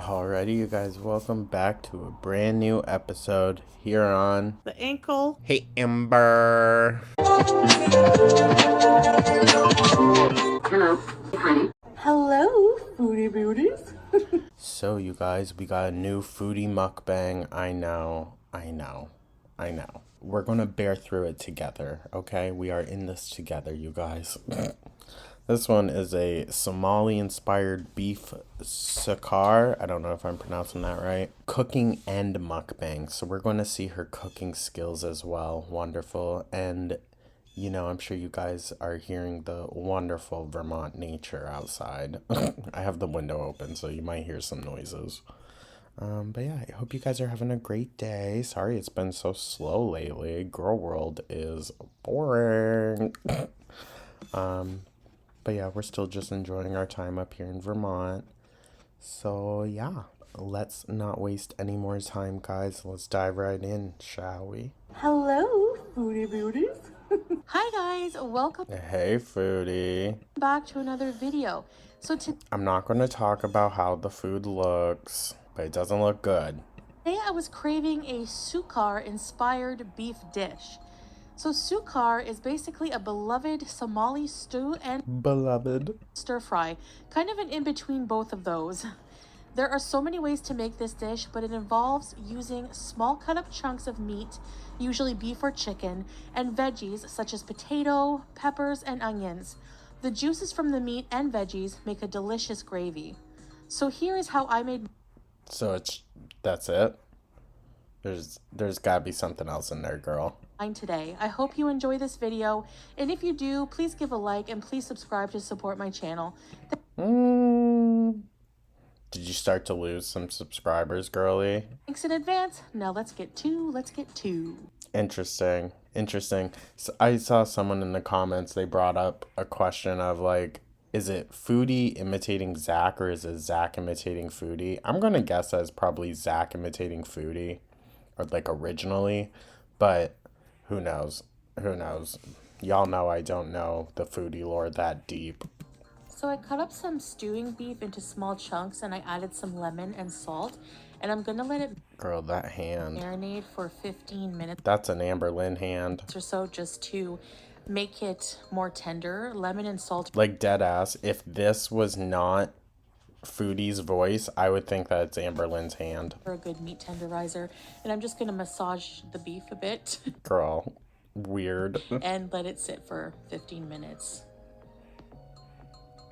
Alrighty, you guys, welcome back to a brand new episode here on The ankle. Hey Ember. Hello, foodie beauties. So, you guys, we got a new foodie mukbang. I know. We're gonna bear through it together, okay? We are in this together, you guys. This one is a Somali-inspired beef sakar. I don't know if I'm pronouncing that right. Cooking and mukbang. So we're going to see her cooking skills as well. Wonderful. And, you know, I'm sure you guys are hearing the wonderful Vermont nature outside. I have the window open, so you might hear some noises. But yeah, I hope you guys are having a great day. Sorry it's been so slow lately. Girl World is boring. But yeah, we're still just enjoying our time up here in Vermont. So yeah, let's not waste any more time, guys. Let's dive right in, shall we? Hello, foodie beauties. Hi guys, welcome Hey, foodie. back to another video. I'm not going to talk about how the food looks, but it doesn't look good. Today I was craving a sukar inspired beef dish. So sukar is basically a beloved Somali stew and Beloved. stir fry, kind of an in-between both of those. There are so many ways to make this dish, but it involves using small cut up chunks of meat, usually beef or chicken, and veggies such as potato, peppers, and onions. The juices from the meat and veggies make a delicious gravy. So here is how I made So that's it? There's gotta be something else in there, girl. mine today. I hope you enjoy this video, and if you do, please give a like and please subscribe to support my channel. Did you start to lose some subscribers, girly? Thanks in advance. Now let's get to. Interesting. So I saw someone in the comments, they brought up a question of like, is it Foodie imitating Zach or is it Zach imitating Foodie? I'm gonna guess that it's probably Zach imitating Foodie, or like originally, but who knows? Y'all know I don't know the Foodie lore that deep. So I cut up some stewing beef into small chunks and I added some lemon and salt, and I'm gonna let it Girl, that hand. marinate for 15 minutes That's an Amber Lynn hand. or so just to make it more tender. Lemon and salt Like dead ass. If this was not Foodie's voice, I would think that it's Amber Lynn's hand. for a good meat tenderizer. And I'm just gonna massage the beef a bit Girl, weird. and let it sit for 15 minutes.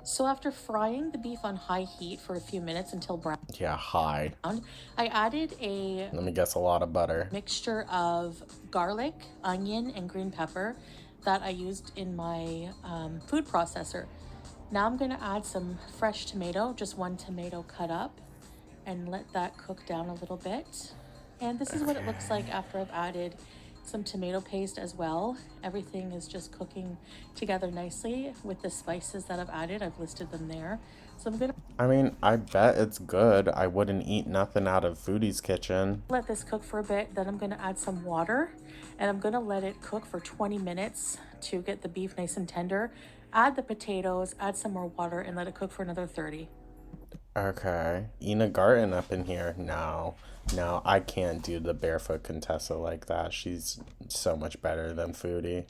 So after frying the beef on high heat for a few minutes until brown, Yeah, hi. I added a Let me guess, a lot of butter. mixture of garlic, onion, and green pepper that I used in my food processor. Now I'm gonna add some fresh tomato, just one tomato cut up, and let that cook down a little bit. And this is what it looks like after I've added some tomato paste as well. Everything is just cooking together nicely with the spices that I've added. I've listed them there. So I'm gonna I mean, I bet it's good. I wouldn't eat nothing out of Foodie's kitchen. let this cook for a bit. Then I'm gonna add some water and I'm gonna let it cook for 20 minutes to get the beef nice and tender. Add the potatoes, add some more water, and let it cook for another 30. Okay. Ina Garten up in here. No, I can't do the barefoot Contessa like that. She's so much better than Foodie.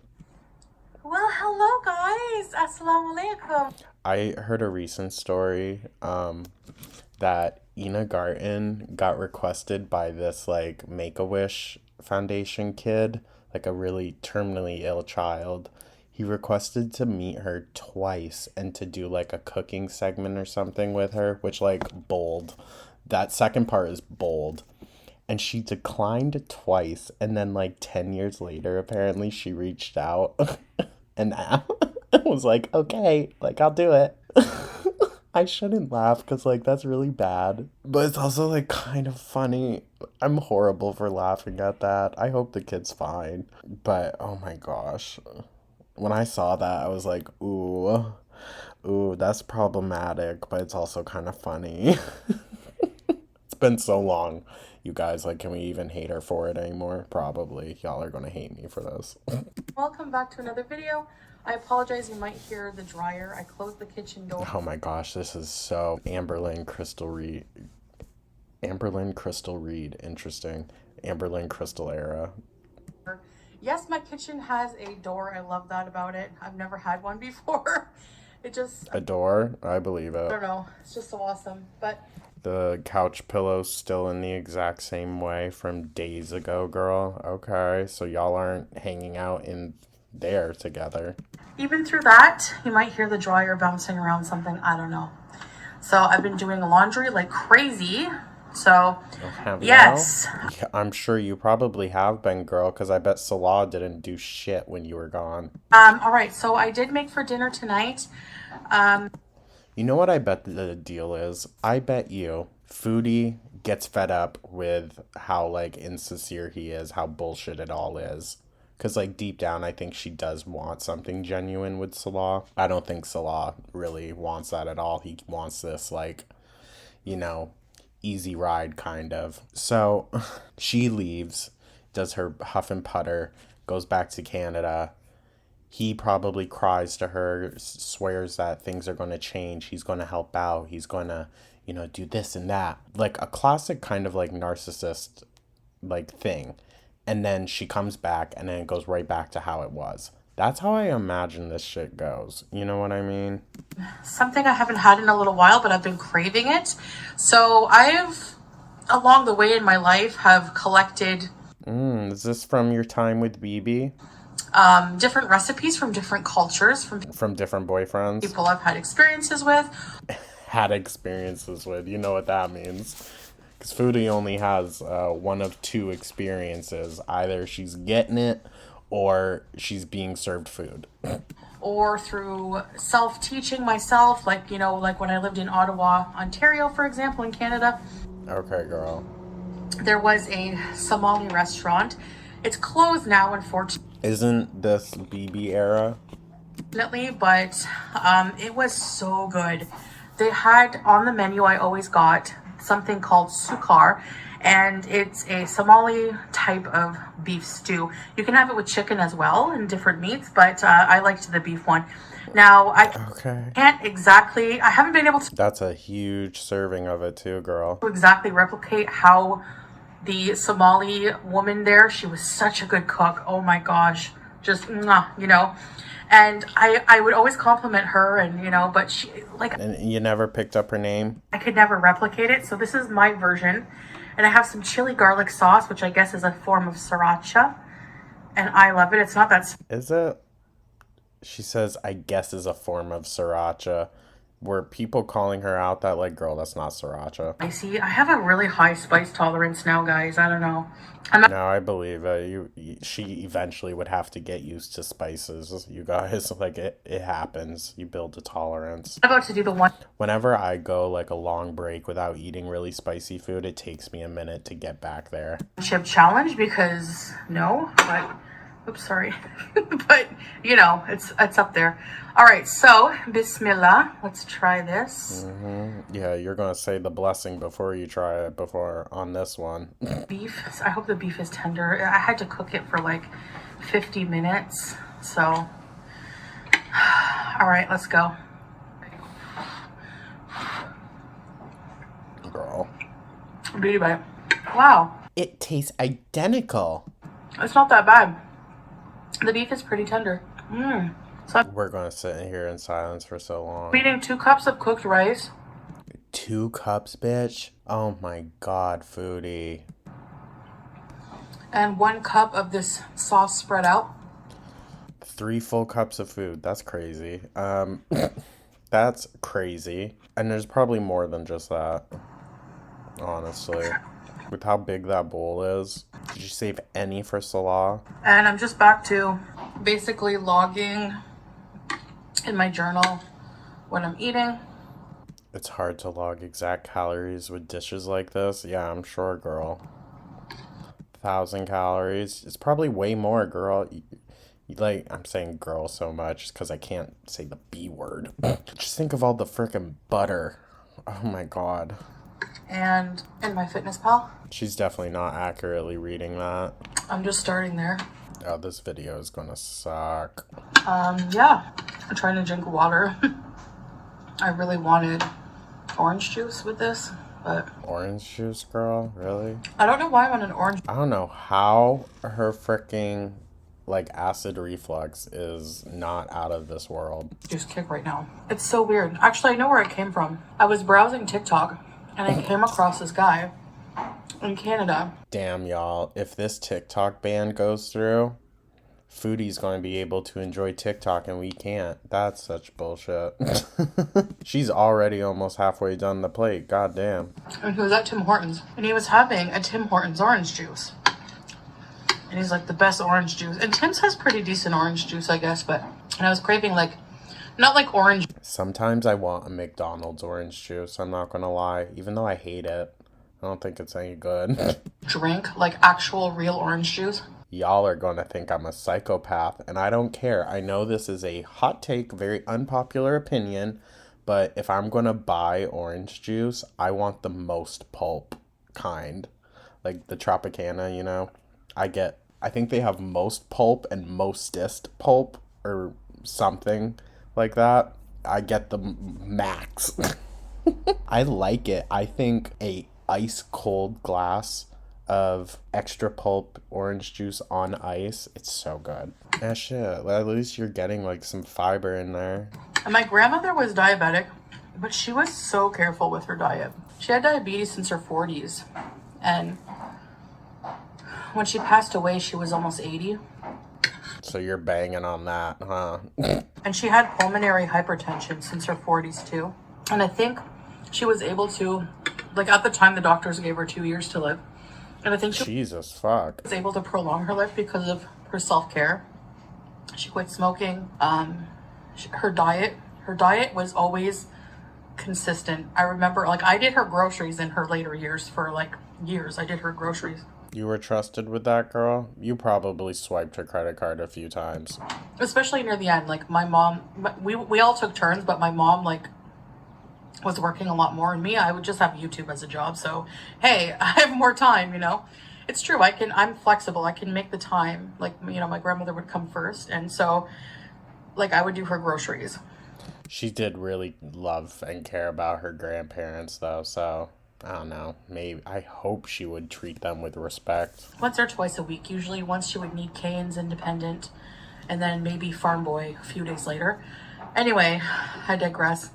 Well, hello guys. Assalamu alaikum. I heard a recent story that Ina Garten got requested by this like Make-A-Wish Foundation kid, like a really terminally ill child. He requested to meet her twice and to do like a cooking segment or something with her, which like bold. That second part is bold. And she declined twice, and then like 10 years later apparently she reached out and was like, okay, like I'll do it. I shouldn't laugh because like that's really bad, but it's also like kind of funny. I'm horrible for laughing at that. I hope the kid's fine, but oh my gosh, when I saw that I was like, ooh, that's problematic, but it's also kind of funny. It's been so long, you guys. Like, can we even hate her for it anymore? Probably. Y'all are gonna hate me for this. Welcome back to another video. I apologize, you might hear the dryer. I closed the kitchen door. Oh my gosh, this is so Amberlynn Crystal Amberlynn Crystal Reed. Interesting. Amberlynn Crystal era. Yes, my kitchen has a door. I love that about it. I've never had one before. It just, A door? I believe I it. don't know. It's just so awesome. But The couch pillow's still in the exact same way from days ago, girl. Okay, so y'all aren't hanging out in there together. even through that, you might hear the dryer bouncing around something. I don't know. So I've been doing laundry like crazy. So, Oh, have yes. y'all? Yeah, I'm sure you probably have been, girl, because I bet Salah didn't do shit when you were gone. All right. So I did make for dinner tonight. You know what I bet the deal is? I bet you Foodie gets fed up with how, like, insincere he is, how bullshit it all is. Because, like, deep down, I think she does want something genuine with Salah. I don't think Salah really wants that at all. He wants this, like, you know, easy ride kind of. So she leaves, does her huff and putter, goes back to Canada. He probably cries to her, swears that things are going to change. He's going to help out. He's going to, do this and that. Like a classic kind of like narcissist like thing. And then she comes back and then it goes right back to how it was. That's how I imagine this shit goes. You know what I mean? Something I haven't had in a little while, but I've been craving it. So I've, along the way in my life, have collected Is this from your time with BB? different recipes from different cultures, from From different boyfriends? people I've had experiences with. Had experiences with. You know what that means. Because Foodie only has one of two experiences. Either she's getting it or she's being served food. Or through self-teaching myself, like, like when I lived in Ottawa, Ontario, for example, in Canada, Okay, girl. there was a Somali restaurant. It's closed now, unfortunately. Isn't this BB era? But it was so good. They had on the menu, I always got something called sukar, and it's a Somali type of beef stew. You can have it with chicken as well and different meats, but I liked the beef one. Now, I Okay. can't exactly, I haven't been able That's a huge serving of it too, girl. to exactly replicate how the Somali woman there, she was such a good cook. Oh my gosh. Just, mwah. And I would always compliment her and, but she, like, And you never picked up her name? I could never replicate it. So this is my version. And I have some chili garlic sauce, which I guess is a form of sriracha. And I love it. It's not that Is it? She says, I guess is a form of sriracha. Were people calling her out that, like, girl, that's not sriracha? spicy. I have a really high spice tolerance now, guys. I don't know. I'm not No, I believe it. She eventually would have to get used to spices. You guys, like, it happens. You build a tolerance. about to do the one Whenever I go, like, a long break without eating really spicy food, it takes me a minute to get back there. chip challenge because no, but oops, sorry. But it's up there. All right, so bismillah. Let's try this. Yeah, you're gonna say the blessing before you try it on this one. Beef. I hope the beef is tender. I had to cook it for like 50 minutes. So, all right, let's go. Girl. Beauty bite. Wow, It tastes identical. it's not that bad. The beef is pretty tender. So We're gonna sit here in silence for so long. I'm eating 2 cups of cooked rice. 2 cups, bitch? Oh my god, Foodie. And 1 cup of this sauce spread out. 3 full cups of food. That's crazy. That's crazy. And there's probably more than just that. Honestly. With how big that bowl is. Did you save any for Salah? And I'm just back to basically logging in my journal what I'm eating. It's hard to log exact calories with dishes like this. Yeah, I'm sure, girl. 1,000 calories. It's probably way more, girl. Like, I'm saying girl so much because I can't say the B word. Just think of all the freaking butter. Oh my god. And in my fitness pal, She's definitely not accurately reading that. I'm just starting there. Oh, this video is gonna suck. Yeah, I'm trying to drink water. I really wanted orange juice with this. But Orange juice, girl? Really? I don't know why I'm on an orange I don't know how her freaking like acid reflux is not out of this world. juice kick right now. It's so weird. Actually, I know where it came from. I was browsing TikTok and I came across this guy in Canada. Damn, y'all. If this TikTok ban goes through, Foodie's going to be able to enjoy TikTok and we can't. That's such bullshit. She's already almost halfway done the plate. God damn. And he was at Tim Hortons and he was having a Tim Hortons orange juice. And he's like, the best orange juice. And Tim's has pretty decent orange juice, I guess. And I was craving like, not like orange. Sometimes I want a McDonald's orange juice. I'm not going to lie. Even though I hate it. I don't think it's any good. Drink like actual real orange juice. Y'all are going to think I'm a psychopath, and I don't care. I know this is a hot take, very unpopular opinion, but if I'm going to buy orange juice, I want the most pulp kind. Like the Tropicana, you know? I think they have most pulp and mostest pulp or something like that. I get the max. I like it. I think a ice cold glass of extra pulp orange juice on ice, it's so good. Yeah, shit. At least you're getting like some fiber in there. And my grandmother was diabetic, but she was so careful with her diet. She had diabetes since her 40s. And when she passed away, she was almost 80. So you're banging on that, huh? And she had pulmonary hypertension since her 40s too. And I think she was able to, like at the time the doctors gave her 2 years to live. And I think she Jesus fuck. was able to prolong her life because of her self-care. She quit smoking. Her diet was always consistent. I remember, like, I did her groceries in her later years for like years. I did her groceries. You were trusted with that, girl? You probably swiped her credit card a few times. Especially near the end. Like my mom, we all took turns, but my mom like was working a lot more, and me, I would just have YouTube as a job. So hey, I have more time, you know. It's true. I'm flexible. I can make the time. Like, you know, my grandmother would come first, and so like I would do her groceries. She did really love and care about her grandparents though, so I don't know. Maybe I hope she would treat them with respect. Once or twice a week, usually. Once she would need Cane's Independent, and then maybe Farm Boy a few days later. Anyway, I digress.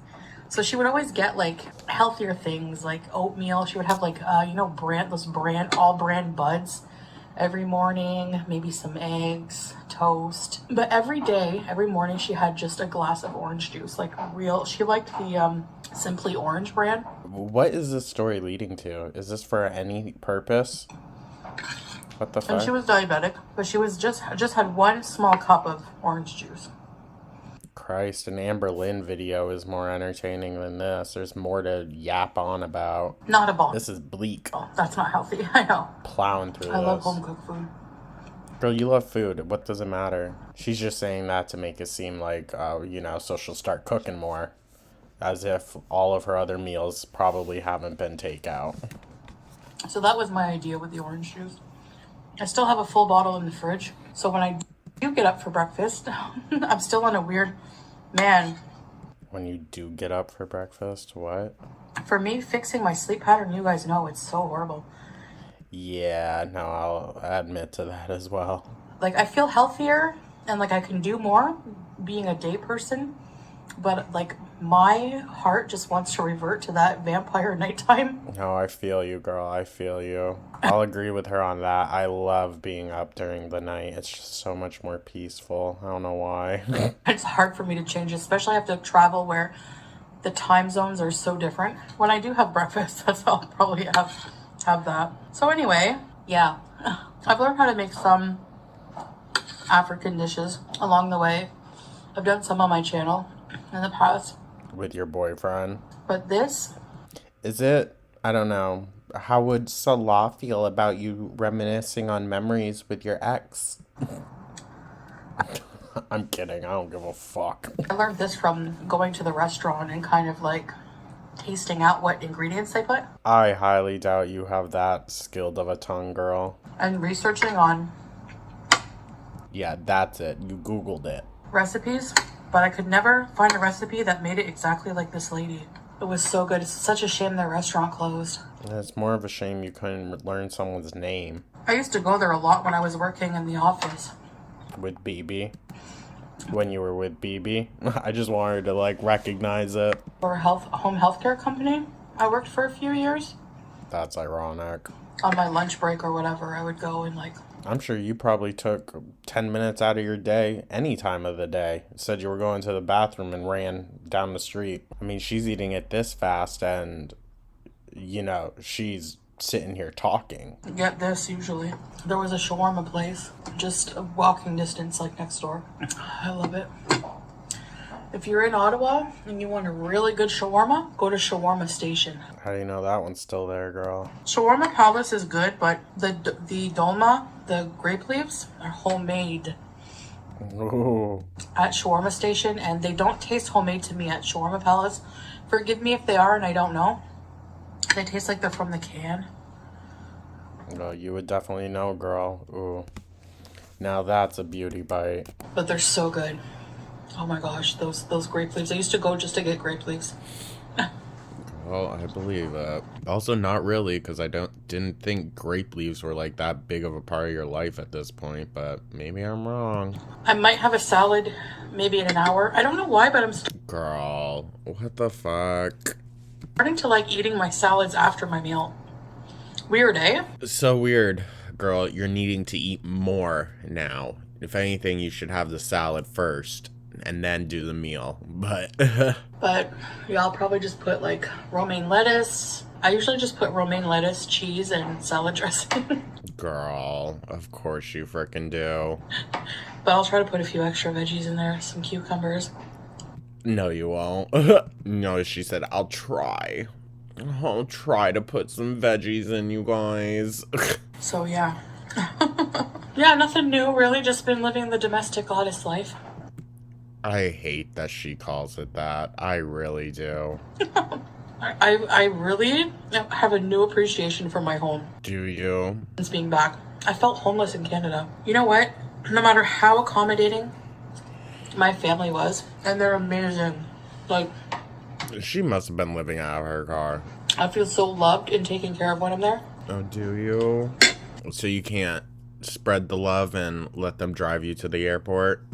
So she would always get like healthier things like oatmeal. She would have like all brand buds every morning, maybe some eggs, toast. But every day, every morning, she had just a glass of orange juice, like real. She liked the Simply Orange brand. What is this story leading to? Is this for any purpose? What the fuck? And she was diabetic, but she was just had one small cup of orange juice. Christ, an Amber Lynn video is more entertaining than this. There's more to yap on about. Not a ball. This is bleak. Oh, that's not healthy. I know. Plowing through I this. love home cooked food. Girl, you love food. What does it matter? She's just saying that to make it seem like, so she'll start cooking more. As if all of her other meals probably haven't been takeout. So that was my idea with the orange juice. I still have a full bottle in the fridge. So when I do get up for breakfast, I'm still on a weird, man. When you do get up for breakfast, what? For me, fixing my sleep pattern, you guys know it's so horrible. Yeah, no, I'll admit to that as well. Like, I feel healthier and like I can do more being a day person. But like my heart just wants to revert to that vampire nighttime. No, I feel you, girl. I feel you. I'll agree with her on that. I love being up during the night. It's just so much more peaceful. I don't know why. It's hard for me to change, especially I have to travel where the time zones are so different. When I do have breakfast, that's how I'll probably have that. So anyway, yeah. I've learned how to make some African dishes along the way. I've done some on my channel in the past. With your boyfriend. But this... Is it? I don't know. How would Salah feel about you reminiscing on memories with your ex? I'm kidding. I don't give a fuck. I learned this from going to the restaurant and kind of like tasting out what ingredients they put. I highly doubt you have that skilled of a tongue, girl. And researching on... Yeah, that's it. You Googled it. recipes, but I could never find a recipe that made it exactly like this lady. It was so good. It's such a shame their restaurant closed. It's more of a shame you couldn't learn someone's name. I used to go there a lot when I was working in the office. With BB? When you were with BB? I just wanted to, like, recognize it. For a home healthcare company, I worked for a few years. That's ironic. On my lunch break or whatever, I would go and, like... I'm sure you probably took 10 minutes out of your day, any time of the day. Said you were going to the bathroom and ran down the street. I mean, she's eating it this fast and, you know, she's sitting here talking. Get this, usually. There was a shawarma place, just a walking distance, like, next door. I love it. If you're in Ottawa and you want a really good shawarma, go to Shawarma Station. How do you know that one's still there, girl? Shawarma Palace is good, but the dolma, the grape leaves, are homemade. Ooh. At Shawarma Station, and they don't taste homemade to me at Shawarma Palace. Forgive me if they are, and I don't know. They taste like they're from the can. Well, you would definitely know, girl. Ooh. Now that's a beauty bite. But they're so good. Oh my gosh, those grape leaves. I used to go just to get grape leaves. Well, I believe that. Also, not really, because I didn't think grape leaves were like that big of a part of your life at this point, but maybe I'm wrong. I might have a salad maybe in an hour. I don't know why, but I'm Girl, what the fuck? starting to like eating my salads after my meal. Weird, eh? So weird, girl. You're needing to eat more now. If anything, you should have the salad first and then do the meal. But yeah, I'll probably just put like romaine lettuce. I usually just put romaine lettuce, cheese, and salad dressing. girl, of course you frickin' do. But I'll try to put a few extra veggies in there, some cucumbers. No, you won't. No, she said, I'll try. I'll try to put some veggies in, you guys. So yeah. Yeah, nothing new really, just been living the domestic goddess life. I hate that she calls it that. I really do. I really have a new appreciation for my home Do you? since being back. I felt homeless in Canada. You know what? No matter how accommodating my family was, and they're amazing. Like, She must have been living out of her car. I feel so loved and taken care of when I'm there. Oh, do you? So you can't spread the love and let them drive you to the airport?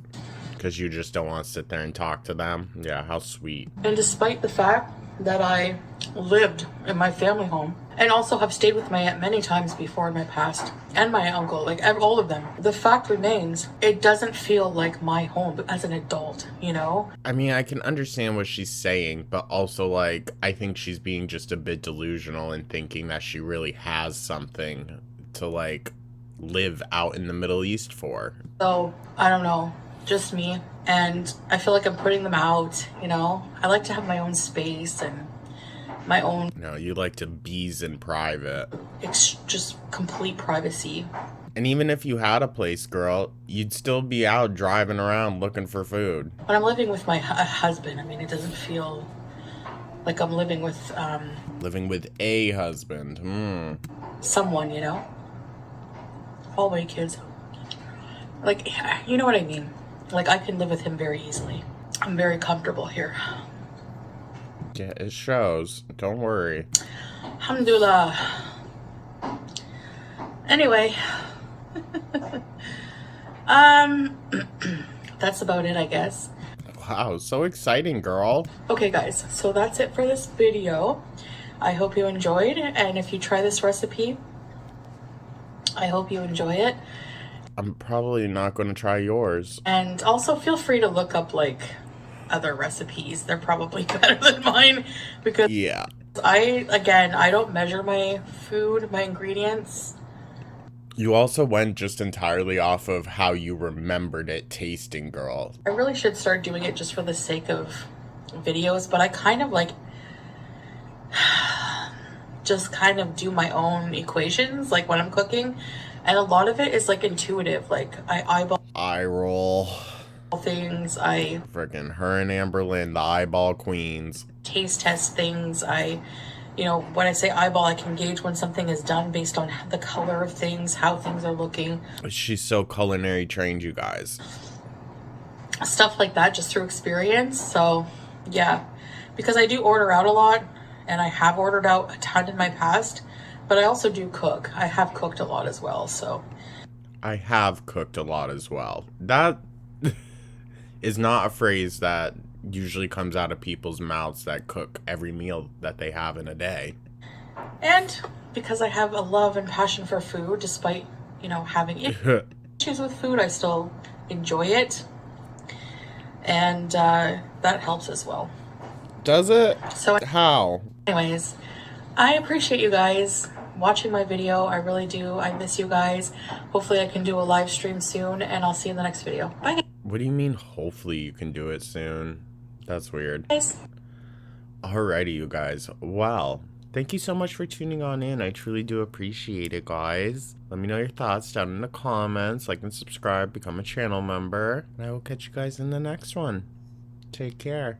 Because you just don't want to sit there and talk to them? Yeah, how sweet. And despite the fact that I lived in my family home and also have stayed with my aunt many times before in my past, and my uncle, like all of them, the fact remains, it doesn't feel like my home as an adult, you know? I mean, I can understand what she's saying, but also, like, I think she's being just a bit delusional and thinking that she really has something to, like, live out in the Middle East for. So, I don't know, just me. And I feel like I'm putting them out, you know? I like to have my own space and my own... No, you like to bees in private. just complete privacy. And even if you had a place, girl, you'd still be out driving around looking for food. When I'm living with my husband, I mean, it doesn't feel like I'm living with Living with a husband. someone, you know? Hallway kids. Like, you know what I mean? Like, I can live with him very easily. I'm very comfortable here. Yeah, it shows. Don't worry. Alhamdulillah. Anyway. That's about it, I guess. Wow, so exciting, girl. Okay, guys, so that's it for this video. I hope you enjoyed, and if you try this recipe, I hope you enjoy it. I'm probably not going to try yours. And also feel free to look up, like, other recipes. They're probably better than mine, because Yeah. I don't measure my food, my ingredients. You also went just entirely off of how you remembered it tasting, girl. I really should start doing it just for the sake of videos, but I kind of like just kind of do my own equations, like when I'm cooking, and a lot of it is like intuitive. Like I eyeball Eye roll. things, I Frickin' her and Amberlynn, the eyeball queens. taste test things, when I say eyeball, I can gauge when something is done based on the color of things, how things are looking. She's so culinary trained, you guys. Stuff like that, just through experience. So, yeah. because I do order out a lot, and I have ordered out a ton in my past, but I also do cook. I have cooked a lot as well, so. I have cooked a lot as well. That is not a phrase that usually comes out of people's mouths that cook every meal that they have in a day. And because I have a love and passion for food, despite, having issues with food, I still enjoy it. And that helps as well. Does it? So, How? anyways, I appreciate you guys watching my video. I really do. I miss you guys. Hopefully I can do a live stream soon, and I'll see you in the next video. Bye, What do you mean, hopefully you can do it soon? That's weird. guys. Alrighty, you guys. Well, thank you so much for tuning on in. I truly do appreciate it, guys. Let me know your thoughts down in the comments. Like and subscribe, become a channel member. And I will catch you guys in the next one. Take care.